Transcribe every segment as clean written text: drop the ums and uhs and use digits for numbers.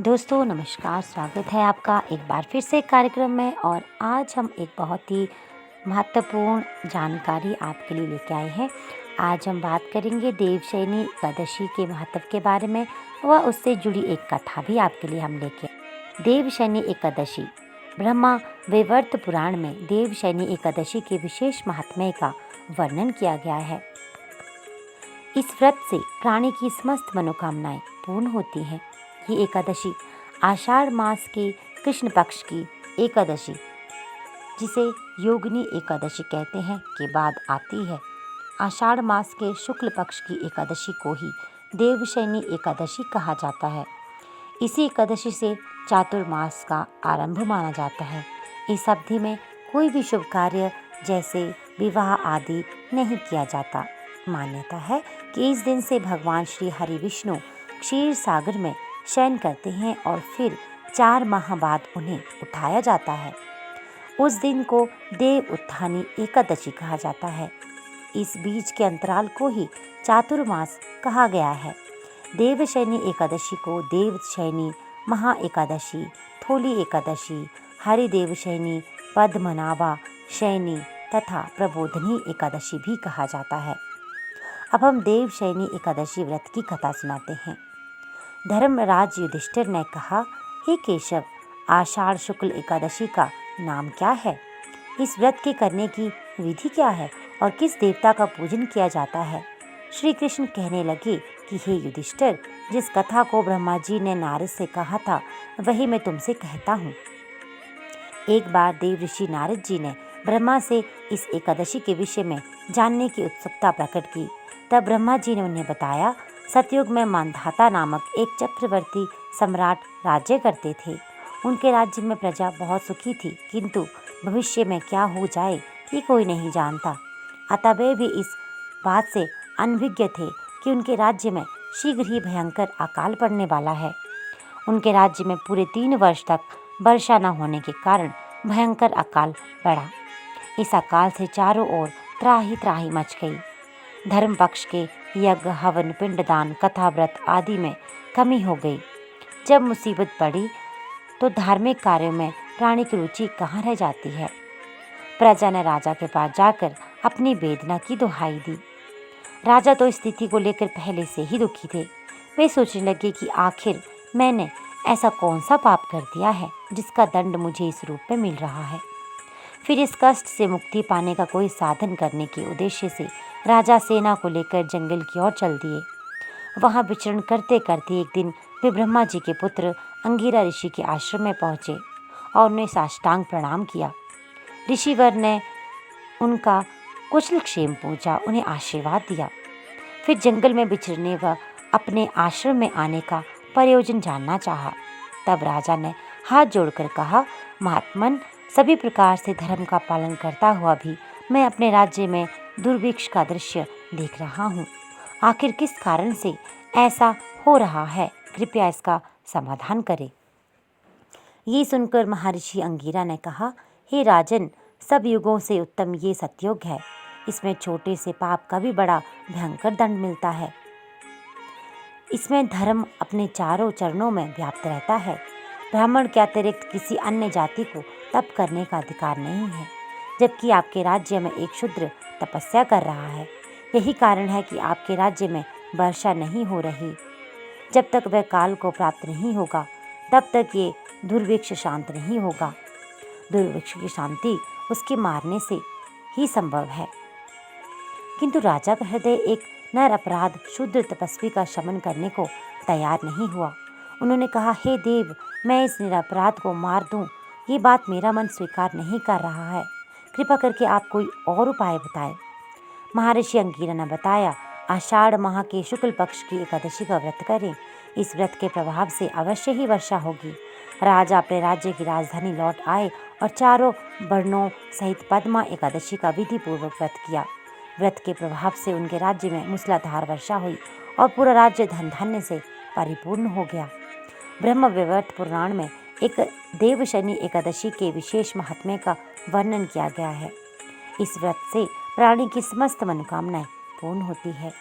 दोस्तों नमस्कार, स्वागत है आपका एक बार फिर से कार्यक्रम में। और आज हम एक बहुत ही महत्वपूर्ण जानकारी आपके लिए लेके आए हैं। आज हम बात करेंगे देवशयनी एकादशी के महत्व के बारे में व उससे जुड़ी एक कथा भी आपके लिए हम लेके आए। देवशयनी एकादशी ब्रह्मा वैवर्त पुराण में देवशयनी एकादशी के विशेष महात्म्य का वर्णन किया गया है। इस व्रत से प्राणी की समस्त मनोकामनाएं पूर्ण होती हैं। ये एकादशी आषाढ़ मास के कृष्ण पक्ष की एकादशी, जिसे योगिनी एकादशी कहते हैं, के बाद आती है। आषाढ़ मास के शुक्ल पक्ष की एकादशी को ही देवशयनी एकादशी कहा जाता है। इसी एकादशी से चातुर्मास का आरंभ माना जाता है। इस अवधि में कोई भी शुभ कार्य जैसे विवाह आदि नहीं किया जाता। मान्यता है कि इस दिन से भगवान श्री हरि विष्णु क्षीर सागर में शयन करते हैं और फिर 4 माह बाद उन्हें उठाया जाता है। उस दिन को देव उत्थानी एकादशी कहा जाता है। इस बीच के अंतराल को ही चातुर्मास कहा गया है। देवशयनी एकादशी को देवशयनी महा एकादशी, थोली एकादशी, हरिदेवशयनी, पद्मनाभा शयनी तथा प्रबोधनी एकादशी भी कहा जाता है। अब हम देवशयनी एकादशी व्रत की कथा सुनाते हैं। धर्मराज युधिष्ठिर ने कहा, हे केशव, आषाढ़ शुक्ल एकादशी का नाम क्या है? इस व्रत के करने की विधि क्या है और किस देवता का पूजन किया जाता है? श्री कृष्ण कहने लगे कि हे युधिष्ठिर, जिस कथा को ब्रह्मा जी ने नारद से कहा था वही मैं तुमसे कहता हूँ। एक बार देव ऋषि नारद जी ने ब्रह्मा से इस एकादशी के विषय में जानने की उत्सुकता प्रकट की। तब ब्रह्मा जी ने उन्हें बताया, सतयुग में मानधाता नामक एक चक्रवर्ती सम्राट राज्य करते थे। उनके राज्य में प्रजा बहुत सुखी थी, किंतु भविष्य में क्या हो जाए ये कोई नहीं जानता। अतः वे भी इस बात से अनभिज्ञ थे कि उनके राज्य में शीघ्र ही भयंकर अकाल पड़ने वाला है। उनके राज्य में पूरे 3 वर्ष तक वर्षा न होने के कारण भयंकर अकाल पड़ा। इस अकाल से चारों ओर त्राही त्राही मच गई। धर्म पक्ष के यज्ञ, हवन, पिंडदान, कथा, व्रत आदि में कमी हो गई। जब मुसीबत पड़ी तो धार्मिक कार्यों में प्राणी की रुचि कहाँ रह जाती है। प्रजा ने राजा के पास जाकर अपनी वेदना की दुहाई दी। राजा तो इस स्थिति को लेकर पहले से ही दुखी थे। वे सोचने लगे कि आखिर मैंने ऐसा कौन सा पाप कर दिया है जिसका दंड मुझे इस रूप में मिल रहा है। फिर इस कष्ट से मुक्ति पाने का कोई साधन करने के उद्देश्य से राजा सेना को लेकर जंगल की ओर चल दिए। वहां विचरण करते करते एक दिन वे ब्रह्मा जी के पुत्र अंगिरा ऋषि के आश्रम में पहुंचे और उन्हें साष्टांग प्रणाम किया। ऋषिवर ने उनका कुशल क्षेम पूछा, उन्हें आशीर्वाद दिया। फिर जंगल में विचरने व अपने आश्रम में आने का प्रयोजन जानना चाहा। तब राजा ने हाथ जोड़कर कहा, महात्मन, सभी प्रकार से धर्म का पालन करता हुआ भी मैं अपने राज्य में दुर्भिक्ष का दृश्य देख रहा हूँ। आखिर किस कारण से ऐसा हो रहा है? कृपया इसका समाधान करें। ये सुनकर महर्षि अंगिरा ने कहा, हे राजन, सब युगों से उत्तम ये सतयुग है। इसमें छोटे से पाप का भी बड़ा भयंकर दंड मिलता है। इसमें धर्म अपने चारों चरणों में व्याप्त रहता है। ब्राह्मण के अतिरिक्त किसी अन्य जाति को तप करने का अधिकार नहीं है, जबकि आपके राज्य में एक शूद्र तपस्या कर रहा है। यही कारण है कि आपके राज्य में वर्षा नहीं हो रही। जब तक वह काल को प्राप्त नहीं होगा तब तक ये दुर्भिक्ष शांत नहीं होगा। दुर्भिक्ष की शांति उसके मारने से ही संभव है। किंतु राजा का हृदय एक नर अपराध शूद्र तपस्वी का शमन करने को तैयार नहीं हुआ। उन्होंने कहा, हे देव, मैं इस निरपराध को मार दूं, ये बात मेरा मन स्वीकार नहीं कर रहा है। कृपा करके आप कोई और उपाय बताएं। महर्षि अंगिरा ने बताया, आषाढ़ माह के शुक्ल पक्ष की एकादशी का व्रत करें। इस व्रत के प्रभाव से अवश्य ही वर्षा होगी। राजा अपने राज्य की राजधानी लौट आए और चारों वर्णों सहित पद्मा एकादशी का विधि पूर्वक व्रत किया। व्रत के प्रभाव से उनके राज्य में मूसलाधार वर्षा हुई और पूरा राज्य धन धान्य से परिपूर्ण हो गया। ब्रह्म वैवर्त पुराण में एक देवशयनी एकादशी के विशेष महात्म्य का वर्णन किया गया है। इस व्रत से प्राणी की समस्त मनोकामनाएं पूर्ण होती है।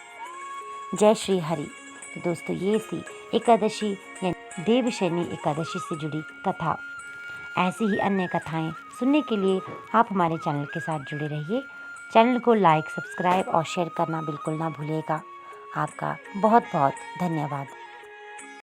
जय श्री हरि। तो दोस्तों ये थी एकादशी यानी देवशयनी एकादशी से जुड़ी कथा। ऐसी ही अन्य कथाएं सुनने के लिए आप हमारे चैनल के साथ जुड़े रहिए। चैनल को लाइक, सब्सक्राइब और शेयर करना बिल्कुल ना भूलिएगा। आपका बहुत बहुत धन्यवाद।